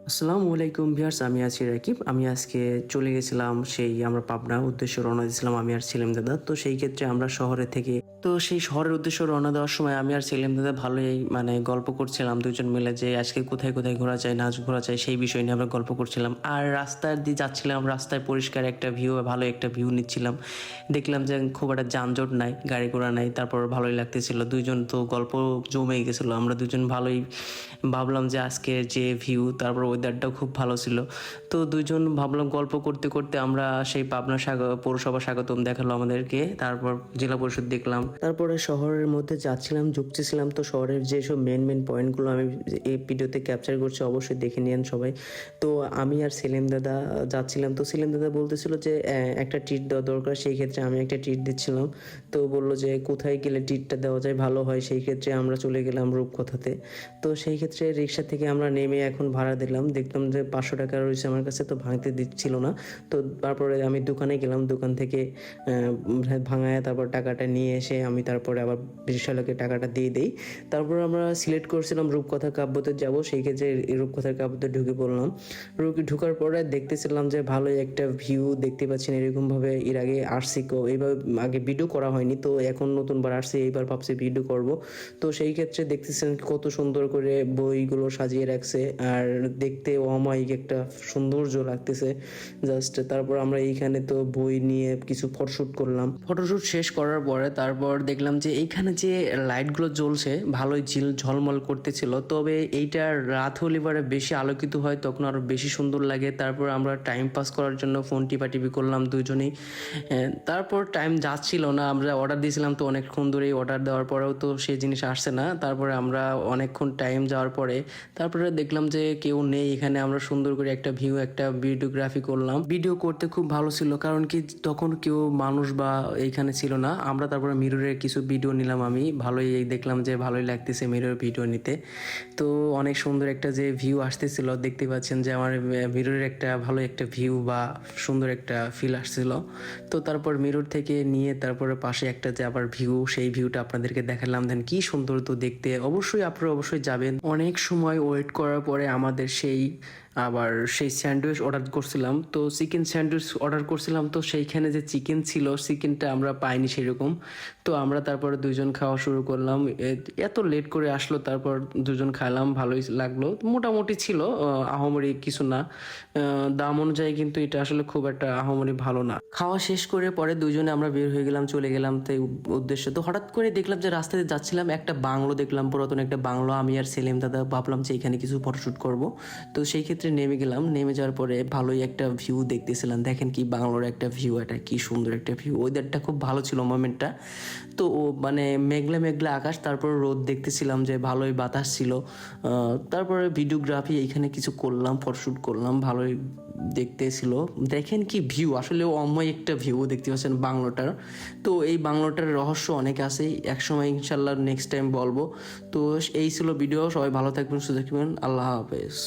আসসালামু আলাইকুম ভিউয়ার্স, আমি আছি রাকিব। আমি আজকে চলে গেছিলাম আমরা পাবনা উদ্দেশ্যে রওনা দিয়েছিলাম আমি আর সেলিম দাদা। তো সেই ক্ষেত্রে আমরা শহরে থেকে সেই শহরের উদ্দেশ্যে রওনা দেওয়ার সময় আমি আর সেলিম দাদা ভালোই গল্প করছিলাম দুজন মিলে যে আজকে কোথায় কোথায় ঘোরা যায় না ঘোরা যায় সেই বিষয় নিয়ে আমরা গল্প করছিলাম। আর রাস্তার দিয়ে যাচ্ছিলাম, রাস্তায় পরিষ্কার একটা ভিউ, ভালো একটা ভিউ নিচ্ছিলাম। দেখলাম যে খুব একটা যানজট নাই, গাড়ি ঘোড়া নাই, তারপর ভালোই লাগতেছিল। দুইজন তো গল্প জমে গেছিলো, আমরা দুজন ভালোই ভাবলাম যে আজকে যে ভিউ, তারপর ওয়েদারটাও খুব ভালো ছিল। তো দুইজন ভাবলাম গল্প করতে করতে আমরা সেই পাবনা পৌরসভা স্বাগতম দেখালো আমাদেরকে, তারপর জেলা পরিষদ দেখলাম, তারপরে শহরের মধ্যে যাচ্ছিলাম, ঢুকতেছিলাম। তো শহরের যেসব মেন পয়েন্টগুলো আমি এই ভিডিওতে ক্যাপচার করছি, অবশ্যই দেখে নিন সবাই। তো আমি আর সেলিম দাদা যাচ্ছিলাম। তো সেলিম দাদা বলতেছিল যে একটা ট্রিট দেওয়া দরকার, সেই ক্ষেত্রে আমি একটা ট্রিট দিচ্ছিলাম। তো বললো যে কোথায় গেলে ট্রিটটা দেওয়া যায় ভালো হয়, সেই ক্ষেত্রে আমরা চলে গেলাম রূপকথাতে। তো সেই ক্ষেত্রে রিক্সা থেকে আমরা নেমে এখন ভাড়া দিলাম, দেখলাম যে 500 টাকা রয়েছে আমার কাছে, তো ভাঙতে দিচ্ছিল না। তো তারপরে আমি দোকানে গেলাম, দোকান থেকে ভাঙায় তারপর টাকাটা নিয়ে এসে আমি তারপরে আবার বিশালকে টাকাটা দিয়ে দিই। তারপর আমরা সিলেক্ট করছিলাম রূপকথা কাব্যতে যাব, সেই ক্ষেত্রে রূপকথার কাব্যতে ঢুকে পড়লাম। ঢুকার পরে দেখতেছিলাম যে ভালোই একটা ভিউ দেখতে পাচ্ছেন। এরকমভাবে এর আগে আসছি, এইভাবে আগে ভিডিও করা হয়নি, তো এখন নতুনবার আসছি, এইবার ভাবছি ভিডিও করব। তো সেই ক্ষেত্রে দেখতেছেন কত সুন্দর করে বইগুলো সাজিয়ে রাখছে, আর দেখতে অমায়িক একটা সৌন্দর্য লাগতেছে জাস্ট। তারপর আমরা এইখানে তো বই নিয়ে কিছু ফটোশ্যুট করলাম। ফটোশ্যুট শেষ করার পরে তারপর দেখলাম যে এইখানে যে লাইটগুলো জ্বলছে ভালোই ঝলমল করতেছিল, তবে এইটা রাত হলে পরে বেশি আলোকিত হয়, তখন আরো বেশি সুন্দর লাগে। তারপর আমরা টাইম পাস করার জন্য ফোন টিপি করলাম দুজনেই। তারপর টাইম যাচ্ছিল না, আমরা অর্ডার দিয়েছিলাম, তো অনেকক্ষণ ধরেই অর্ডার দেওয়ার পরেও তো সেই জিনিস আসছে না। তারপরে আমরা অনেকক্ষণ টাইম যাওয়ার পরে তারপরে দেখলাম যে কেউ নেই এখানে। আমরা সুন্দর করে একটা ভিডিওগ্রাফি করলাম। ভিডিও করতে খুব ভালো ছিল, কারণ কি তখন কেউ মানুষ বা এইখানে ছিল না। আমরা তারপরে মিররের কিছু ভিডিও নিলাম, আমি ভালোই দেখলাম যে ভালোই লাগতেছে মিরর ভিডিও নিতে। তো অনেক সুন্দর একটা যে ভিউ আসতেছিল, দেখতে পাচ্ছেন যে আমার মিররের একটা ভালো একটা ভিউ বা সুন্দর একটা ফিল আসছিল। তো তারপর মিরর থেকে নিয়ে তারপরে পাশে একটা যে আবার ভিউ, সেই ভিউটা আপনাদেরকে দেখালাম। দেন কি সুন্দর তো দেখতে, অবশ্যই আপনারা অবশ্যই যাবেন। অনেক সময় ওয়েট করার পরে আমাদের সেই স্যান্ডউইচ অর্ডার করছিলাম, তো চিকেন স্যান্ডউইচ অর্ডার করছিলাম। তো সেইখানে যে চিকেন ছিল, চিকেনটা আমরা পাইনি সেরকম। তো আমরা তারপরে দুইজন খাওয়া শুরু করলাম। এত লেট করে আসলো, তারপর দুজন খাইলাম, ভালোই লাগলো, মোটামুটি ছিল, আহামরি কিছু না। দাম অনুযায়ী কিন্তু এটা আসলে খুব একটা আহামরি ভালো না। খাওয়া শেষ করে পরে দুজনে আমরা বের হয়ে গেলাম, চলে গেলাম তাই উদ্দেশ্যে। তো হঠাৎ করে দেখলাম যে রাস্তাতে যাচ্ছিলাম, একটা বাংলো দেখলাম, পুরাতন একটা বাংলো। আমি আর সেলিম দাদা ভাবলাম যে এখানে কিছু ফটোশ্যুট করব। তো সেই ক্ষেত্রে নেমে গেলাম। নেমে যাওয়ার পরে ভালোই একটা ভিউ দেখতেছিলাম। দেখেন কি বাংলোর একটা ভিউ, এটা কি সুন্দর একটা ভিউ। ওয়েদারটা খুব ভালো ছিল মোমেন্টটা। তো মেঘলা মেঘলা আকাশ, তারপর রোদ দেখতেছিলাম যে ভালোই বাতাস ছিল। তারপরে ভিডিওগ্রাফি এইখানে কিছু করলাম, ফটোশ্যুট করলাম, ভালোই দেখতে ছিল। দেখেন কি ভিউ, আসলে অময় একটা ভিউ দেখতে পাচ্ছেন বাংলোটার। তো এই বাংলোটার রহস্য অনেক আছে, একসময় ইনশাল্লাহ নেক্সট টাইম বলবো। তো এই ছিল ভিডিও, সবাই ভালো থাকবেন, সুস্থ থাকবেন, আল্লাহ হাফেজ।